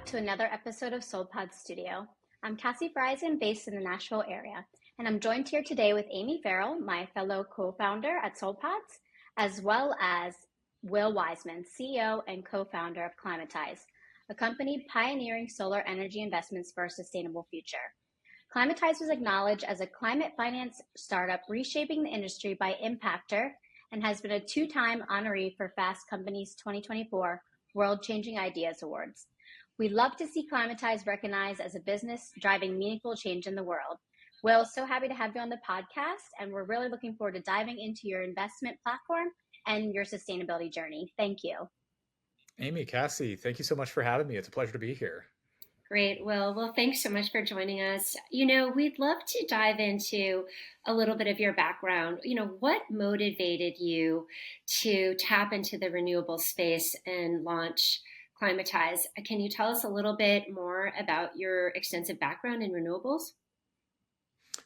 back to another episode of SoulPod Studio. I'm Cassie Friesen, based in the Nashville area, and I'm joined here today with Amy Farrell, my fellow co-founder at SoulPods, as well as Will Wiseman, CEO and co-founder of Climatize, a company pioneering solar energy investments for a sustainable future. Climatize was acknowledged as a climate finance startup reshaping the industry by Impactor and has been a two-time honoree for Fast Company's 2024 World Changing Ideas Awards. We love to see Climatize recognized as a business driving meaningful change in the world. Will, so happy to have you on the podcast, and we're really looking forward to diving into your investment platform and your sustainability journey. Thank you. Amy, Cassie, thank you so much for having me. It's a pleasure to be here. Great, Will. Well, thanks so much for joining us. We'd love to dive into a little bit of your background. What motivated you to tap into the renewable space and launch Climatize? Can you tell us a little bit more about your extensive background in renewables?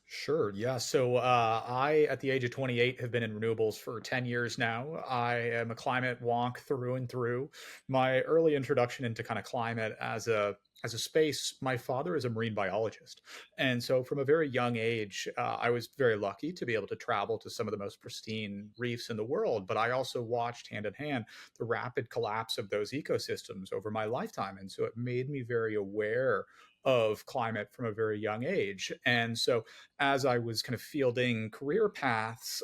Sure. Yeah. So I, at the age of 28, have been in renewables for 10 years now. I am a climate wonk through and through. My early introduction into kind of climate as a space, my father is a marine biologist. And so from a very young age, I was very lucky to be able to travel to some of the most pristine reefs in the world. But I also watched hand in hand the rapid collapse of those ecosystems over my lifetime. And so it made me very aware of climate from a very young age. And so as I was kind of fielding career paths,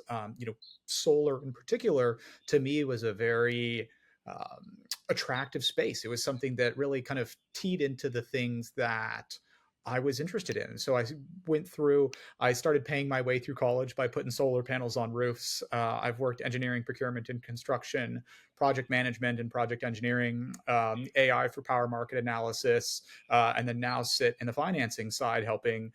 solar in particular, to me was a very attractive space. It was something that really kind of teed into the things that I was interested in. So I started paying my way through college by putting solar panels on roofs. I've worked engineering, procurement, and construction, project management and project engineering, AI for power market analysis, and then now sit in the financing side, helping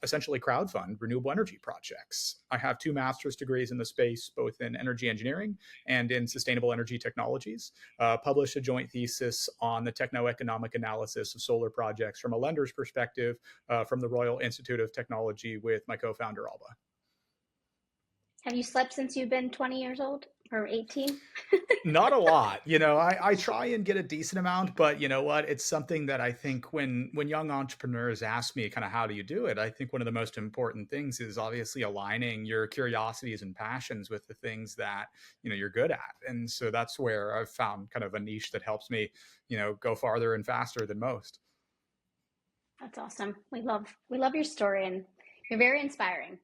essentially crowdfund renewable energy projects. I have two master's degrees in the space, both in energy engineering and in sustainable energy technologies. Published a joint thesis on the techno-economic analysis of solar projects from a lender's perspective from the Royal Institute of Technology with my co-founder, Alba. Have you slept since you've been 20 years old or 18? Not a lot. I try and get a decent amount, but you know what? It's something that I think when young entrepreneurs ask me kind of how do you do it, I think one of the most important things is obviously aligning your curiosities and passions with the things that, you're good at. And so that's where I've found kind of a niche that helps me, go farther and faster than most. That's awesome. We love your story, and you're very inspiring.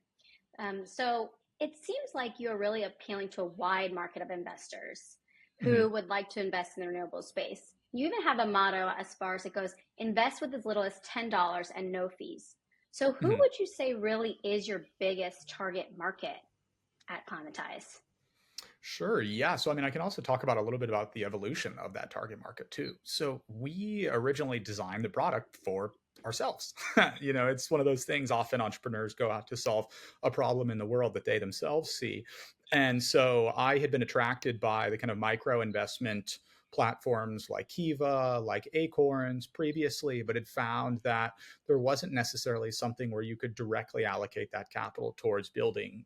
So it seems like you're really appealing to a wide market of investors who would like to invest in the renewable space. You even have a motto as far as it goes, invest with as little as $10 and no fees. So who Mm-hmm. would you say really is your biggest target market at Climatize? Sure. Yeah. So, I can also talk about a little bit about the evolution of that target market too. So, we originally designed the product for ourselves. It's one of those things often entrepreneurs go out to solve a problem in the world that they themselves see. And so, I had been attracted by the kind of micro investment platforms like Kiva, like Acorns previously, but had found that there wasn't necessarily something where you could directly allocate that capital towards building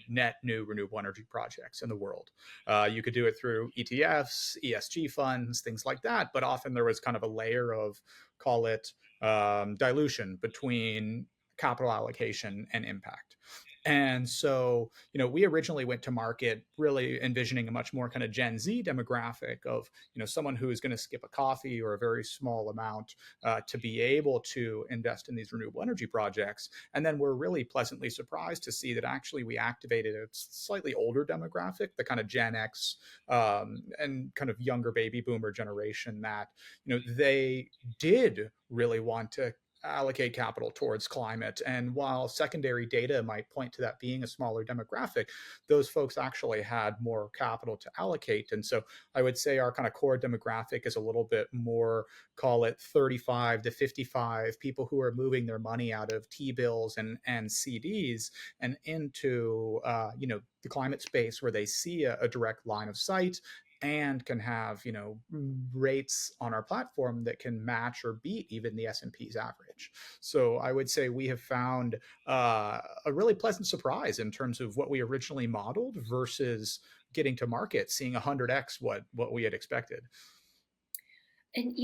net new renewable energy projects in the world. You could do it through ETFs, ESG funds, things like that, but often there was kind of a layer of, call it, dilution between capital allocation and impact. And so, we originally went to market really envisioning a much more kind of Gen Z demographic of, someone who is going to skip a coffee or a very small amount to be able to invest in these renewable energy projects. And then we're really pleasantly surprised to see that actually we activated a slightly older demographic, the kind of Gen X and kind of younger baby boomer generation that, they did really want to allocate capital towards climate. And while secondary data might point to that being a smaller demographic, those folks actually had more capital to allocate. And so I would say our kind of core demographic is a little bit more, call it 35 to 55, people who are moving their money out of T-bills and CDs and into, the climate space where they see a direct line of sight and can have rates on our platform that can match or beat even the S&P's average. So I would say we have found a really pleasant surprise in terms of what we originally modeled versus getting to market, seeing 100x what we had expected. And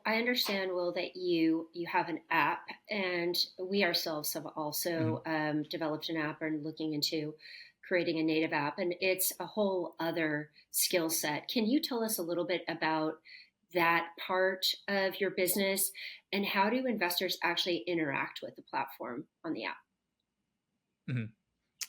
I understand, Will, that you have an app, and we ourselves have Mhm. also developed an app and looking into creating a native app, and it's a whole other skill set. Can you tell us a little bit about that part of your business, and how do investors actually interact with the platform on the app? Mhm.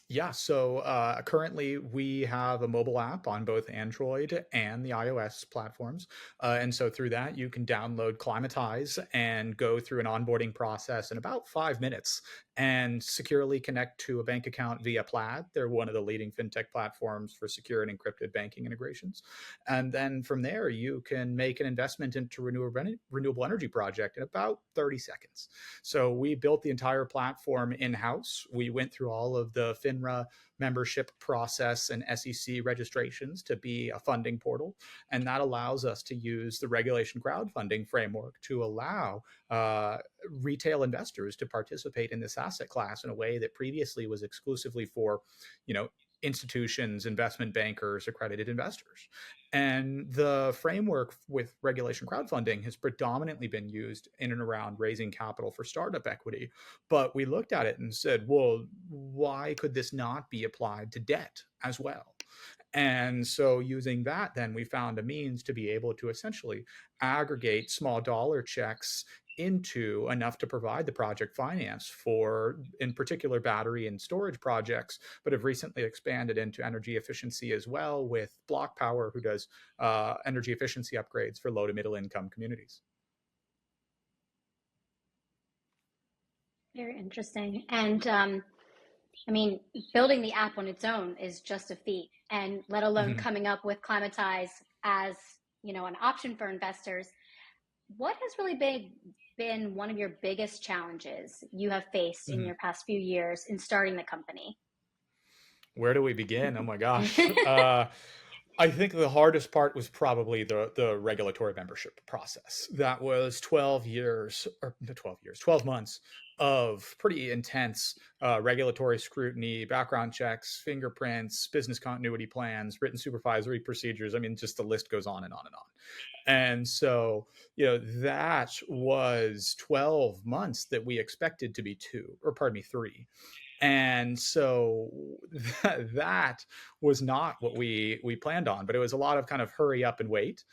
Yeah, so currently we have a mobile app on both Android and the iOS platforms. And so through that, you can download Climatize and go through an onboarding process in about 5 minutes and securely connect to a bank account via Plaid. They're one of the leading fintech platforms for secure and encrypted banking integrations. And then from there, you can make an investment into renewable energy project in about 30 seconds. So we built the entire platform in house. We went through all of the FINRA membership process and SEC registrations to be a funding portal. And that allows us to use the regulation crowdfunding framework to allow retail investors to participate in this asset class in a way that previously was exclusively for, you know, institutions, investment bankers, accredited investors. And the framework with regulation crowdfunding has predominantly been used in and around raising capital for startup equity. But we looked at it and said, well, why could this not be applied to debt as well? And so, using that, then we found a means to be able to essentially aggregate small dollar checks into enough to provide the project finance for, in particular, battery and storage projects, but have recently expanded into energy efficiency as well with Block Power, who does energy efficiency upgrades for low to middle income communities. Very interesting. And I mean, building the app on its own is just a feat, and let alone Mhm, coming up with Climatize as, an option for investors. What has really been one of your biggest challenges you have faced in mhm. your past few years in starting the company? Where do we begin? Oh my gosh. I think the hardest part was probably the regulatory membership process. That was 12 years, or 12 years, 12 months of pretty intense regulatory scrutiny, background checks, fingerprints, business continuity plans, written supervisory procedures. I mean, just the list goes on and on and on. And so, that was 12 months that we expected to be two, or pardon me, three. And so that was not what we planned on, but it was a lot of kind of hurry up and wait.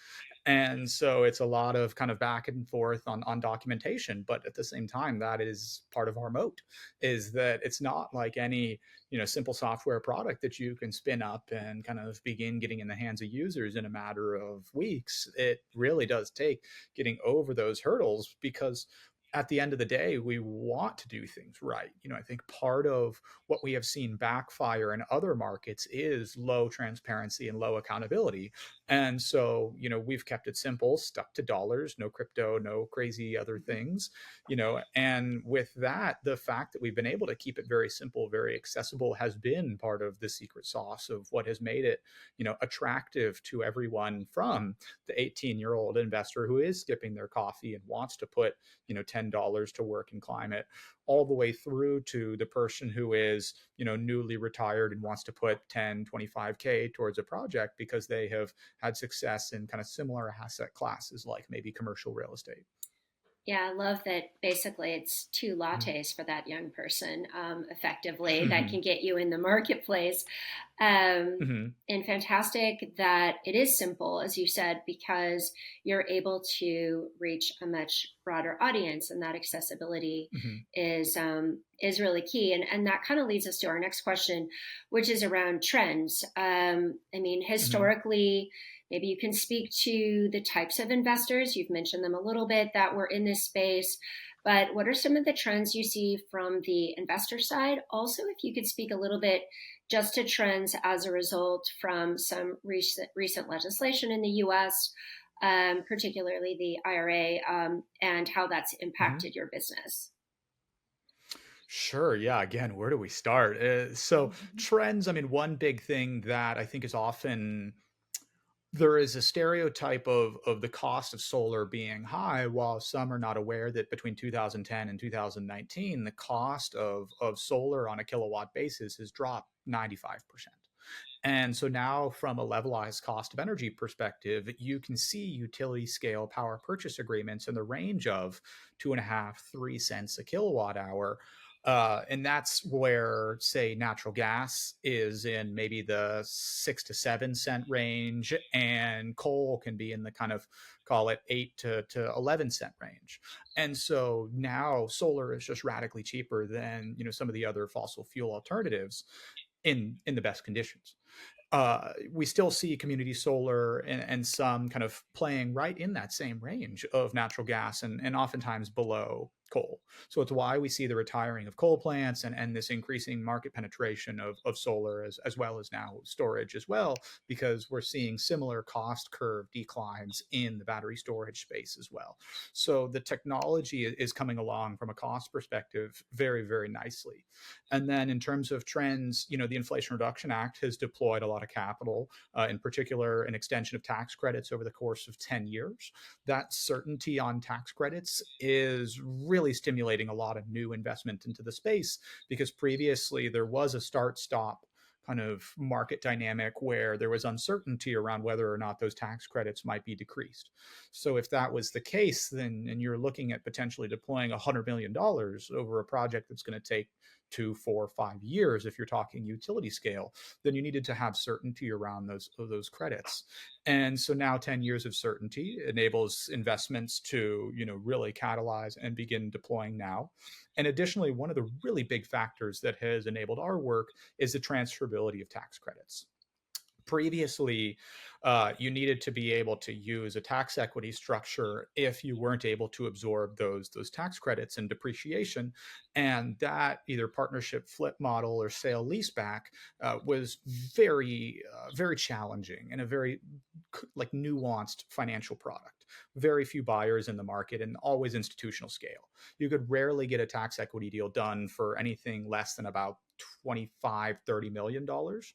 And so it's a lot of kind of back and forth on documentation, but at the same time, that is part of our moat, is that it's not like any, simple software product that you can spin up and kind of begin getting in the hands of users in a matter of weeks. It really does take getting over those hurdles, because at the end of the day, we want to do things right. I think part of what we have seen backfire in other markets is low transparency and low accountability. And so, we've kept it simple, stuck to dollars, no crypto, no crazy other things, and with that, the fact that we've been able to keep it very simple, very accessible has been part of the secret sauce of what has made it, attractive to everyone, from the 18-year-old investor who is skipping their coffee and wants to put, $10 to work in climate, all the way through to the person who is, newly retired and wants to put 10, 25K towards a project because they have had success in kind of similar asset classes like maybe commercial real estate. Yeah, I love that basically it's two lattes for that young person, effectively, that can get you in the marketplace. Mhm, And fantastic that it is simple, as you said, because you're able to reach a much broader audience, and that accessibility mhm, is really key. And that kind of leads us to our next question, which is around trends. I mean, mhm. historically, maybe you can speak to the types of investors. You've mentioned them a little bit that were in this space, but what are some of the trends you see from the investor side? Also, if you could speak a little bit just to trends as a result from some recent legislation in the US, particularly the IRA, and how that's Mhm. impacted your business. Sure. Yeah. Again, where do we start? So, trends, I mean, one big thing that I think is often, there is a stereotype of the cost of solar being high, while some are not aware that between 2010 and 2019, the cost of solar on a kilowatt basis has dropped 95%. And so now, from a levelized cost of energy perspective, you can see utility scale power purchase agreements in the range of 2.5, 3 cents a kilowatt hour. And that's where, say, natural gas is in maybe the 6 to 7 cent range, and coal can be in the kind of, call it 8 to 11 cent range. And so now solar is just radically cheaper than some of the other fossil fuel alternatives in the best conditions. We still see community solar and some kind of playing right in that same range of natural gas and oftentimes below coal. So it's why we see the retiring of coal plants and this increasing market penetration of solar as well as now storage as well, because we're seeing similar cost curve declines in the battery storage space as well. So the technology is coming along from a cost perspective very, very nicely. And then in terms of trends, the Inflation Reduction Act has deployed a lot of capital, in particular, an extension of tax credits over the course of 10 years. That certainty on tax credits is really stimulating a lot of new investment into the space, because previously there was a start stop kind of market dynamic where there was uncertainty around whether or not those tax credits might be decreased. So if that was the case, then and you're looking at potentially deploying $100 million over a project that's going to take 2, 4, 5 years, if you're talking utility scale, then you needed to have certainty around those credits. And so now 10 years of certainty enables investments to really catalyze and begin deploying now. And additionally, one of the really big factors that has enabled our work is the transferability of tax credits. Previously, you needed to be able to use a tax equity structure if you weren't able to absorb those tax credits and depreciation, and that either partnership flip model or sale leaseback was very challenging and a very like nuanced financial product. Very few buyers in the market and always institutional scale. You could rarely get a tax equity deal done for anything less than about 25-30 million dollars.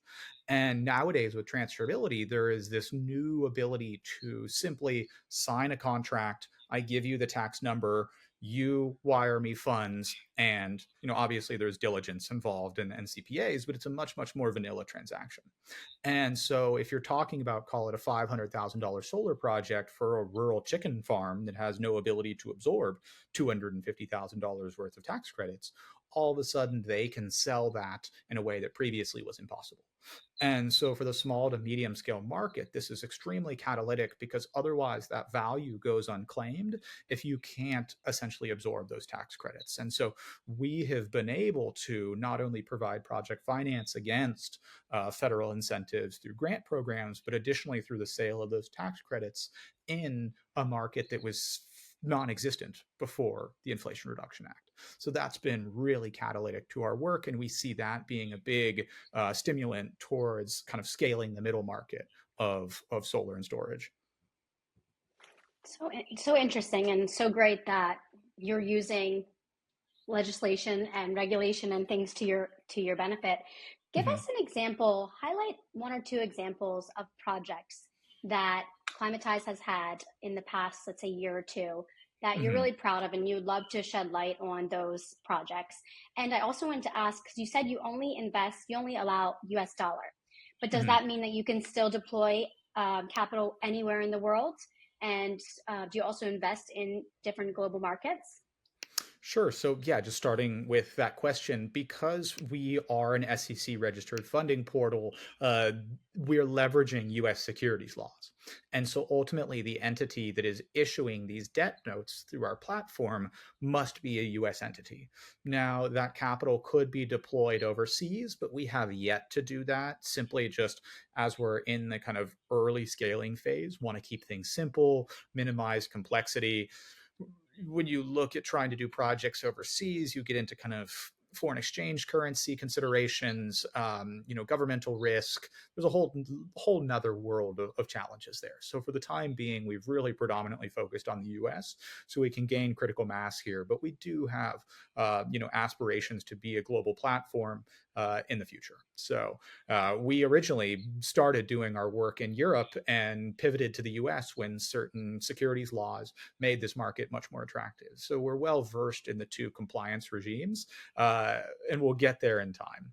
And nowadays, with transferability, there is this new ability to simply sign a contract. I give you the tax number, you wire me funds, and obviously there's diligence involved and CPAs, but it's a much, much more vanilla transaction. And so if you're talking about, call it a $500,000 solar project for a rural chicken farm that has no ability to absorb $250,000 worth of tax credits, all of a sudden they can sell that in a way that previously was impossible. And so for the small to medium scale market, this is extremely catalytic, because otherwise that value goes unclaimed if you can't essentially absorb those tax credits. And so we have been able to not only provide project finance against federal incentives through grant programs, but additionally through the sale of those tax credits in a market that was non-existent before the Inflation Reduction Act. So that's been really catalytic to our work, and we see that being a big stimulant towards kind of scaling the middle market of solar and storage. So interesting, and so great that you're using legislation and regulation and things to your benefit. Give Mm-hmm. us an example, highlight one or two examples of projects that Climatize has had in the past, let's say, year or two, that you're Mm-hmm. really proud of, and you'd love to shed light on those projects. And I also wanted to ask, because you said you only allow US dollar, but does Mm-hmm. that mean that you can still deploy capital anywhere in the world? And do you also invest in different global markets? Sure. So, yeah, just starting with that question, because we are an SEC registered funding portal, we're leveraging US securities laws. And so ultimately, the entity that is issuing these debt notes through our platform must be a US entity. Now, that capital could be deployed overseas, but we have yet to do that, simply just as we're in the kind of early scaling phase, want to keep things simple, minimize complexity. When you look at trying to do projects overseas, you get into kind of foreign exchange currency considerations, governmental risk. There's a whole nother world of challenges there. So for the time being, we've really predominantly focused on the U.S. so we can gain critical mass here. But we do have, aspirations to be a global platform in the future. So we originally started doing our work in Europe and pivoted to the U.S. when certain securities laws made this market much more attractive. So we're well versed in the two compliance regimes, and we'll get there in time.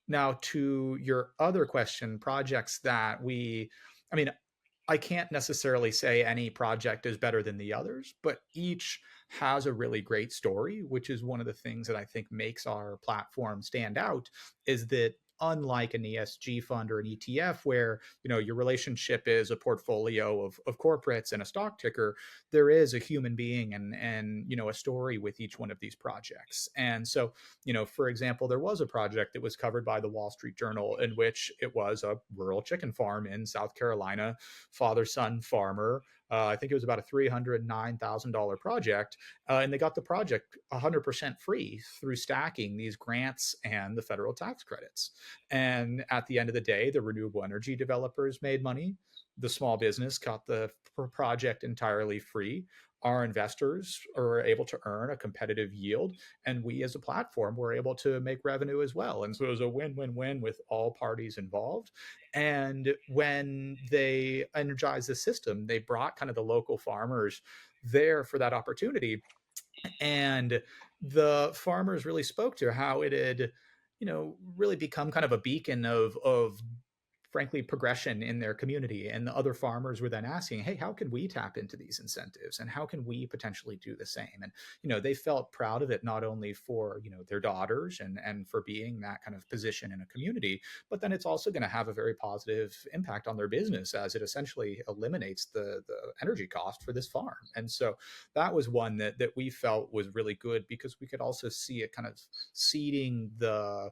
Now, to your other question, projects that I mean, I can't necessarily say any project is better than the others, but each has a really great story, which is one of the things that I think makes our platform stand out is that unlike an ESG fund or an ETF where, your relationship is a portfolio of corporates and a stock ticker, there is a human being and a story with each one of these projects. And so, for example, there was a project that was covered by the Wall Street Journal in which it was a rural chicken farm in South Carolina, father son farmer. I think it was about a $309,000 project. And they got the project 100% free through stacking these grants and the federal tax credits. And at the end of the day, the renewable energy developers made money. The small business got the project entirely free. Our investors are able to earn a competitive yield, and we as a platform were able to make revenue as well. And so it was a win-win-win with all parties involved. And when they energized the system, they brought kind of the local farmers there for that opportunity. And the farmers really spoke to how it had, really become kind of a beacon of frankly progression in their community. And the other farmers were then asking, hey, how can we tap into these incentives and how can we potentially do the same? And they felt proud of it, not only for their daughters and for being that kind of position in a community, but then it's also going to have a very positive impact on their business as it essentially eliminates the energy cost for this farm. And so that was one that we felt was really good because we could also see it kind of seeding the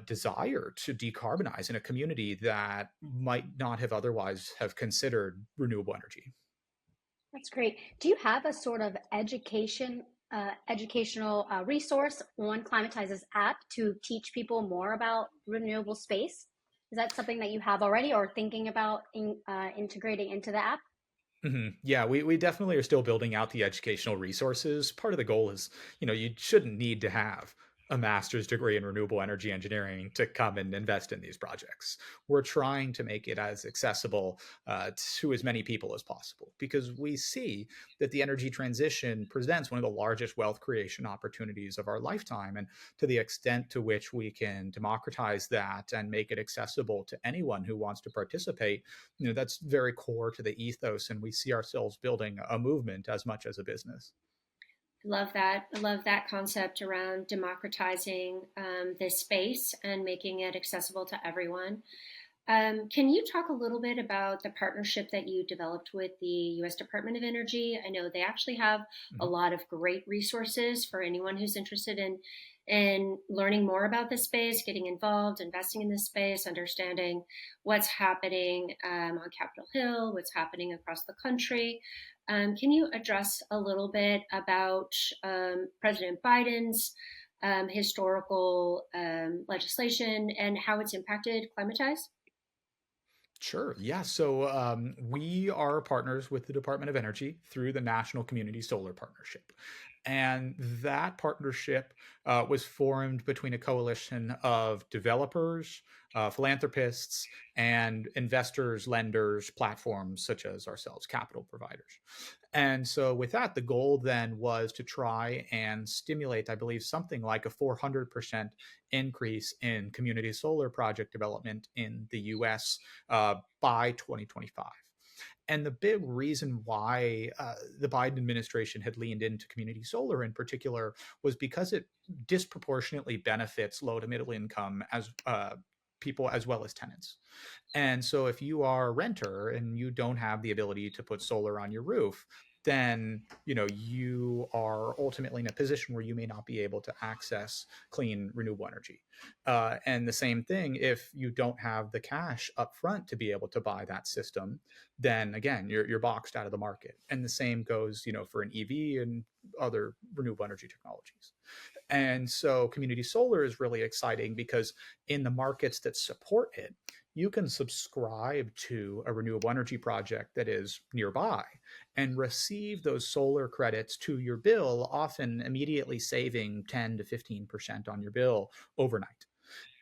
desire to decarbonize in a community that might not have otherwise have considered renewable energy. That's great. Do you have a sort of educational resource on Climatize's app to teach people more about renewable space? Is that something that you have already or thinking about integrating into the app? Yeah, we definitely are still building out the educational resources. Part of the goal is, you shouldn't need to have a master's degree in renewable energy engineering to come and invest in these projects. We're trying to make it as accessible to as many people as possible because we see that the energy transition presents one of the largest wealth creation opportunities of our lifetime. And to the extent to which we can democratize that and make it accessible to anyone who wants to participate, that's very core to the ethos, and we see ourselves building a movement as much as a business. Love that. I love that concept around democratizing this space and making it accessible to everyone. Can you talk a little bit about the partnership that you developed with the U.S. Department of Energy? I know they actually have a Mhm. lot of great resources for anyone who's interested in learning more about this space, getting involved, investing in this space, understanding what's happening on Capitol Hill, what's happening across the country. Can you address a little bit about President Biden's historical legislation and how it's impacted Climatize? Sure. Yeah. So we are partners with the Department of Energy through the National Community Solar Partnership. And that partnership was formed between a coalition of developers, philanthropists, and investors, lenders, platforms such as ourselves, capital providers. And so, with that, the goal then was to try and stimulate, I believe, something like a 400% increase in community solar project development in the US by 2025. And the big reason why the Biden administration had leaned into community solar in particular was because it disproportionately benefits low to middle income as people as well as tenants. And so if you are a renter and you don't have the ability to put solar on your roof, then you are ultimately in a position where you may not be able to access clean renewable energy. And the same thing, if you don't have the cash up front to be able to buy that system, then again you're boxed out of the market. And the same goes for an EV and other renewable energy technologies. And so community solar is really exciting because in the markets that support it, you can subscribe to a renewable energy project that is nearby and receive those solar credits to your bill, often immediately saving 10 to 15% on your bill overnight.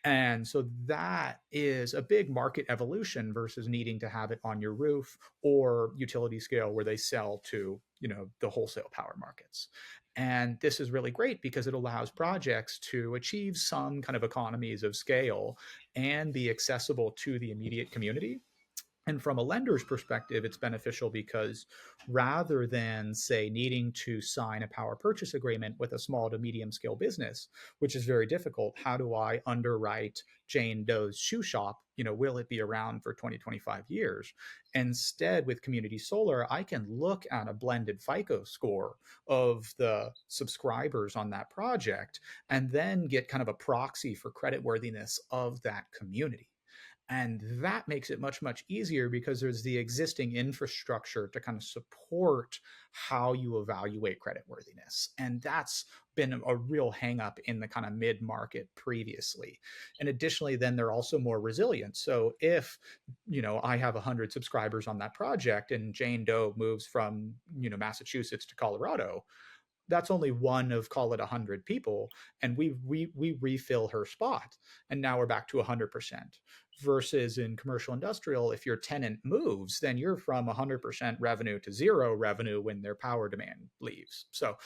And so that is a big market evolution versus needing to have it on your roof or utility scale where they sell to, the wholesale power markets. And this is really great because it allows projects to achieve some kind of economies of scale and be accessible to the immediate community. And from a lender's perspective, it's beneficial because rather than, say, needing to sign a power purchase agreement with a small to medium scale business, which is very difficult, how do I underwrite Jane Doe's shoe shop? Will it be around for 20, 25 years? Instead, with community solar, I can look at a blended FICO score of the subscribers on that project and then get kind of a proxy for creditworthiness of that community. And that makes it much, much easier because there's the existing infrastructure to kind of support how you evaluate creditworthiness. And that's been a real hang up in the kind of mid market previously. And additionally, then they're also more resilient. So if, I have 100 subscribers on that project and Jane Doe moves from, Massachusetts to Colorado, that's only one of, call it, 100 people, and we refill her spot, and now we're back to 100%. Versus in commercial industrial, if your tenant moves, then you're from 100% revenue to zero revenue when their power demand leaves. So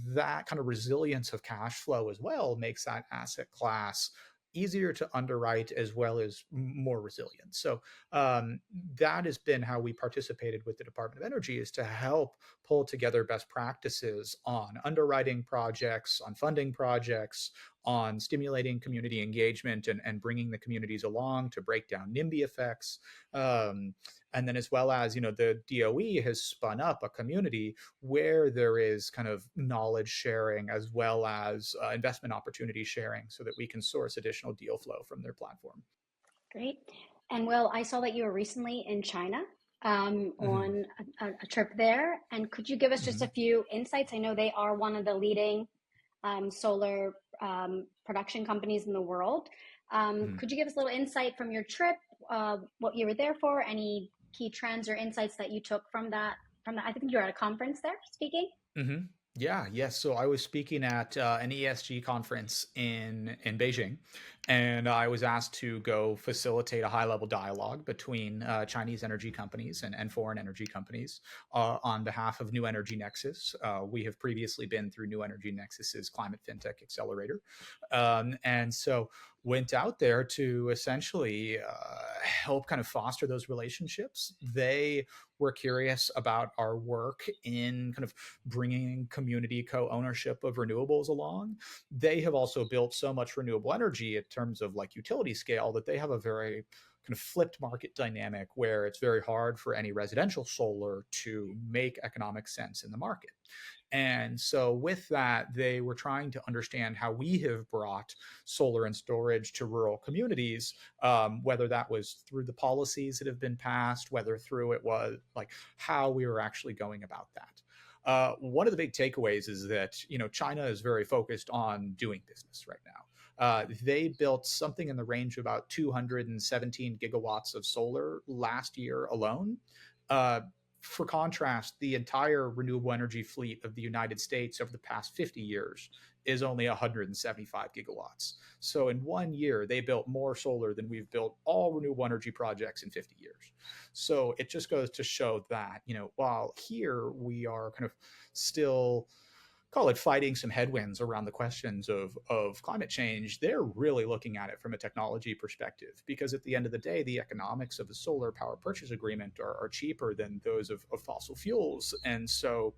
that kind of resilience of cash flow as well makes that asset class easier to underwrite as well as more resilient. So that has been how we participated with the Department of Energy, is to help pull together best practices on underwriting projects, on funding projects, on stimulating community engagement and bringing the communities along to break down NIMBY effects. And then as well as, the DOE has spun up a community where there is kind of knowledge sharing as well as investment opportunity sharing so that we can source additional deal flow from their platform. Great. And Will, I saw that you were recently in China Mm-hmm. on a trip there. And could you give us just Mm-hmm. a few insights? I know they are one of the leading solar production companies in the world. Mm-hmm. Could you give us a little insight from your trip, what you were there for, any key trends or insights that you took from that? I think you were at a conference there speaking. Mm-hmm. Yeah, yes. So I was speaking at an ESG conference in Beijing, and I was asked to go facilitate a high-level dialogue between Chinese energy companies and foreign energy companies on behalf of New Energy Nexus. We have previously been through New Energy Nexus's Climate FinTech Accelerator, and so went out there to essentially help kind of foster those relationships. They were curious about our work in kind of bringing community co-ownership of renewables along. They have also built so much renewable energy in terms of like utility scale that they have a very kind of flipped market dynamic where it's very hard for any residential solar to make economic sense in the market. And so, with that, they were trying to understand how we have brought solar and storage to rural communities, whether that was through the policies that have been passed, whether through it was like how we were actually going about that. One of the big takeaways is that China is very focused on doing business right now. They built something in the range of about 217 gigawatts of solar last year alone. Uh, for contrast, the entire renewable energy fleet of the United States over the past 50 years is only 175 gigawatts. So in 1 year, they built more solar than we've built all renewable energy projects in 50 years. So it just goes to show that, while here we are kind of still, call it, fighting some headwinds around the questions of climate change, they're really looking at it from a technology perspective, because at the end of the day, the economics of the solar power purchase agreement are cheaper than those of fossil fuels. And so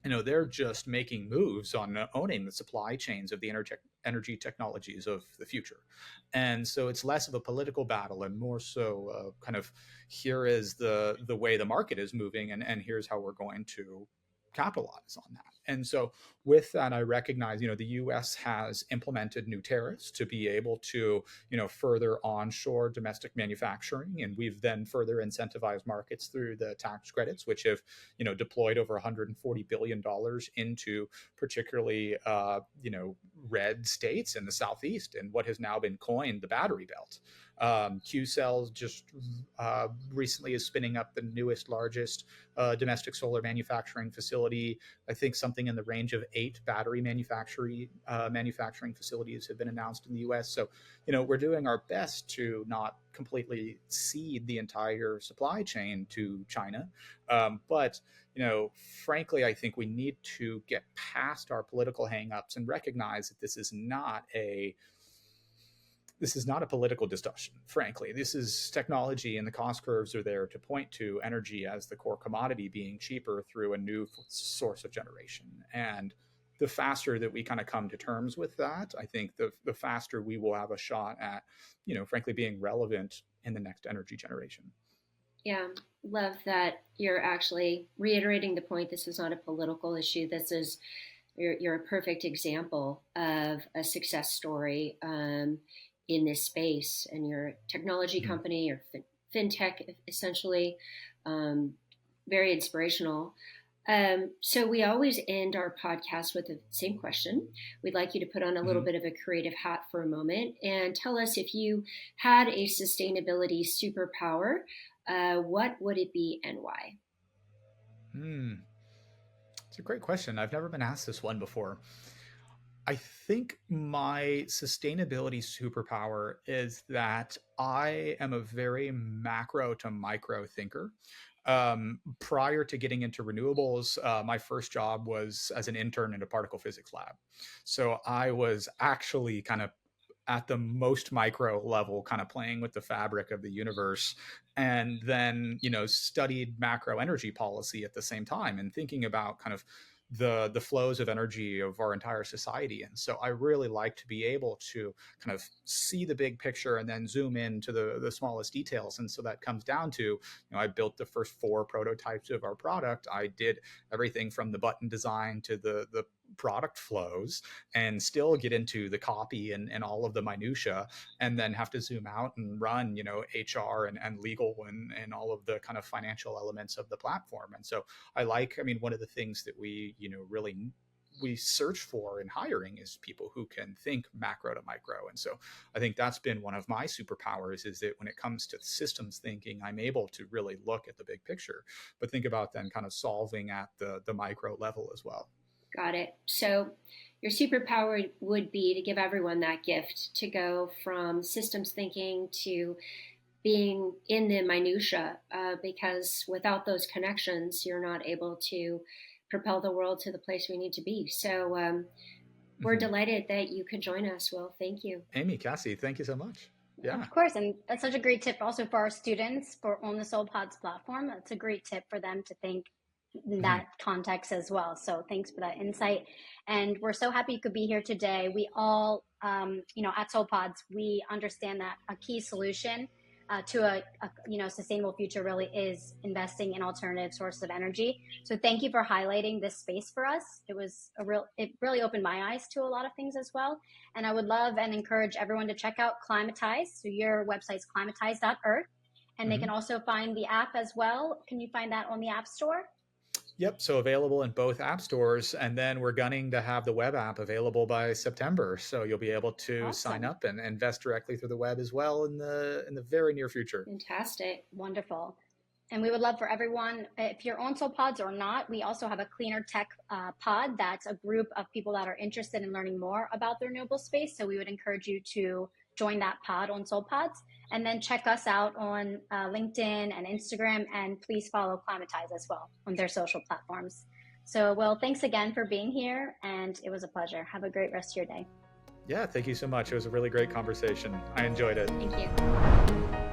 they're just making moves on owning the supply chains of the energy technologies of the future. And so it's less of a political battle and more so kind of, here is the way the market is moving, and here's how we're going to capitalize on that. And so with that, I recognize, the US has implemented new tariffs to be able to, further onshore domestic manufacturing. And we've then further incentivized markets through the tax credits, which have, deployed over $140 billion into particularly, red states in the Southeast and what has now been coined the battery belt. Q Cells just recently is spinning up the newest, largest domestic solar manufacturing facility. I think something in the range of 8 battery manufacturing facilities have been announced in the U.S. So, we're doing our best to not completely cede the entire supply chain to China. But frankly, I think we need to get past our political hangups and recognize that this is not a political discussion, frankly. This is technology, and the cost curves are there to point to energy as the core commodity being cheaper through a new source of generation. And the faster that we kind of come to terms with that, I think the faster we will have a shot at, frankly, being relevant in the next energy generation. Yeah, love that you're actually reiterating the point. This is not a political issue. You're a perfect example of a success story in this space, and you're a technology company or fintech, essentially, very inspirational. So we always end our podcast with the same question. We'd like you to put on a little bit of a creative hat for a moment and tell us, if you had a sustainability superpower, what would it be and why? It's a great question. I've never been asked this one before. I think my sustainability superpower is that I am a very macro to micro thinker. Prior to getting into renewables, my first job was as an intern in a particle physics lab. So I was actually kind of at the most micro level, kind of playing with the fabric of the universe, and then studied macro energy policy at the same time, and thinking about kind of the flows of energy of our entire society. And so I really like to be able to kind of see the big picture and then zoom into the smallest details. And so that comes down to, I built the first 4 prototypes of our product. I did everything from the button design to the product flows, and still get into the copy and all of the minutia, and then have to zoom out and run HR and legal and all of the kind of financial elements of the platform. And so one of the things that we really search for in hiring is people who can think macro to micro. And so I think that's been one of my superpowers, is that when it comes to systems thinking, I'm able to really look at the big picture, but think about then kind of solving at the micro level as well. Got it. So your superpower would be to give everyone that gift, to go from systems thinking to being in the minutia, because without those connections, you're not able to propel the world to the place we need to be. So we're delighted that you could join us. Will, thank you. Amy, Cassie, thank you so much. Yeah, of course. And that's such a great tip also for our students on the SoulPods platform. That's a great tip for them to think in that context as well. So thanks for that insight. And we're so happy you could be here today. We all, at SoulPods, we understand that a key solution to a sustainable future really is investing in alternative sources of energy. So thank you for highlighting this space for us. It really opened my eyes to a lot of things as well. And I would love and encourage everyone to check out Climatize. So your website's climatize.earth, and they can also find the app as well. Can you find that on the App Store? Yep. So available in both app stores. And then we're gunning to have the web app available by September. So you'll be able to sign up and invest directly through the web as well in the very near future. Fantastic. Wonderful. And we would love for everyone, if you're on SoulPods or not, we also have a Cleaner Tech pod. That's a group of people that are interested in learning more about the renewable space. So we would encourage you to join that pod on SoulPods, and then check us out on LinkedIn and Instagram, and please follow Climatize as well on their social platforms. So, Will, thanks again for being here, and it was a pleasure. Have a great rest of your day. Yeah, thank you so much. It was a really great conversation. I enjoyed it. Thank you.